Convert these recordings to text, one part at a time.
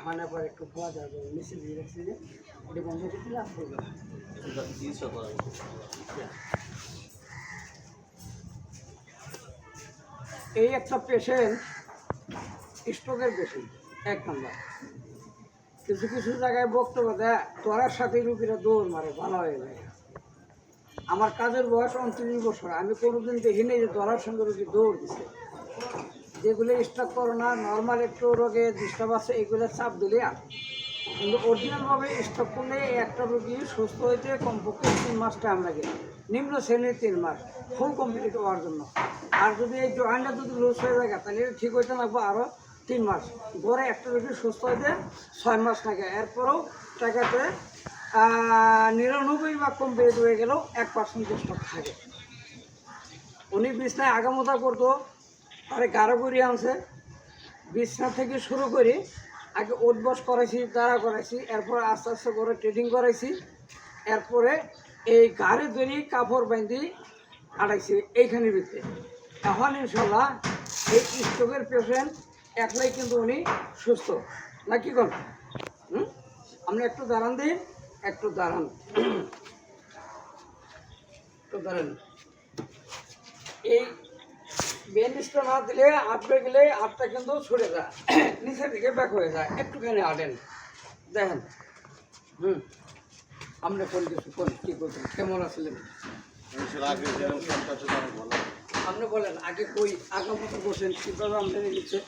হওয়ার পর একটু খোয়া যাবে মিছিল দিয়ে রাখছি যে এটা বন্ধ করতে লাভ করবে এই একটা পেশেন্ট স্ট্রোকের পেশেন্ট 1 নম্বর কিছু কিছু জায়গায় বক্তব্য দেয় তোরার সাথে রুগীরা দৌড় মারে ভালো হয়ে যায় আমার কাজের বয়স 29 বছর আমি কোনোদিন দেখিনি যে তোরার সঙ্গে রুগী দৌড় দিছে যেগুলো স্ট্রোক করোনা নর্মাল একটু রোগে ডিস্টার্ব আছে এগুলো চাপ দিলে আর কিন্তু অরিজিনালভাবে স্ট্রোক করলে একটা রোগী সুস্থ হইতে কমপক্ষে 3 মাস টাইম লাগে নিম্ন শ্রেণীর 3 মাস ফুল কমপ্লিট হওয়ার জন্য আর যদি এই জয়েন্টটা যদি লুজ হয়ে যায় তাহলে ঠিক হইতে লাগবে আরও 3 মাস গড়ে একটা রোগী সুস্থ হইতে 6 মাস লাগে এরপরেও টাকাতে 99 বা কমপ্লিট হয়ে গেলেও 1% স্ট্রোক থাকে উনি বিছনায় আগামোতা করতো আরে গাঢ় করিয়ে আনছে বিছনা থেকে শুরু করি আগে উঠবস করাইছি দাঁড়া করাইছি এরপরে আস্তে আস্তে করে ট্রেডিং করাইছি এরপরে এই গাড়ি ধরি কাপড় বাঁধি আড়াইছি এইখানের ভিতরে এখন ইনশাল্লাহ এই স্ট্রোকের পেশেন্ট একলাই কিন্তু উনি সুস্থ না কি করেন আপনি একটু দাঁড়ান দিন একটু দাঁড়ান একটু দাঁড়ান এই ব্যান্ডেজটা না দিলে আটবে গেলে আটটা কিন্তু ছুটে যায় নিচের দিকে ব্যাক হয়ে যায় একটুখানি আটেন দেখেন আপনি কোন কিছু কোন কী করছেন কেমন আসলেন আপনি বলেন আগে কই আগে মতো বসেন কীভাবে আমদানি নিচ্ছে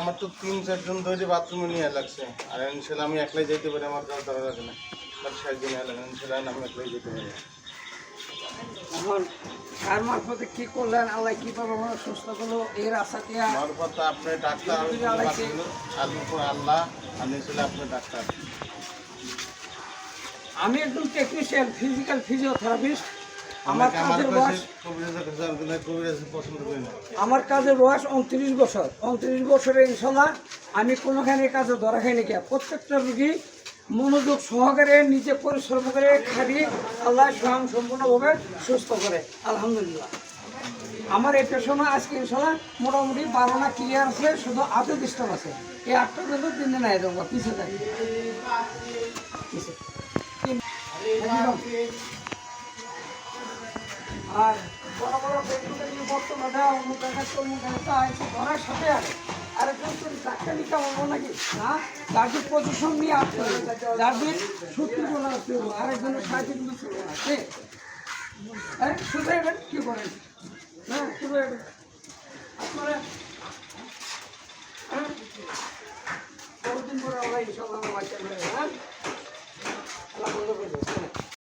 আমার তো 3-4 জন ধরে বাথরুমে নিয়ে লাগছে আর ইনশাল্লাহ আমি একলাই যেতে পারি আমার কাজ ধরা লাগে না বাট 6 জন এলাম ইনশাল্লাহ আমি একলাই যেতে পারি এখন কার মারফতে কী করলেন আল্লাহ কীভাবে আমার সুস্থ করলো এর আশা দিয়ে মারফত আপনি ডাক্তার আল্লাহ আর নিশ্চয় আপনি ডাক্তার আমি একজন টেকনিশিয়ান ফিজিক্যাল ফিজিওথেরাপিস্ট আমার কাজের বয়স আমার কাজের বয়স 29 বছর 29 বছরে ইনশাল্লাহ আমি কোনোখানে কাজে ধরা খাইনি কে প্রত্যেকটা রুগী মনোযোগ সহকারে নিজে পরিশ্রম করে খাইয়ে আল্লাহ স্বয়ং সম্পূর্ণভাবে সুস্থ করে আলহামদুলিল্লাহ আমার এই পেশনে আজকে ইনশাল্লাহ মোটামুটি 12 না ক্লিয়ার আছে শুধু আতে ডিস্টার্ব আছে এই 8টা কিন্তু 3 দিন আয় দেবো পিছিয়ে থাকি আর বড় বড় বর্তমানে অমুক ধরার সাথে আর ডাক্তার নিতে পারবো নাকি না যার দিন পজিশন নিয়ে আসতে হবে যার দিন 70 জন আসতে হবে আরেকজনের 60 কিন্তু শুরু আছে হ্যাঁ শুধু এবার কী করেন হ্যাঁ শুধু এবার আপনারা হ্যাঁ বহুদিন পরে আমরা ইনশাল্লাহ বাচ্চা হ্যাঁ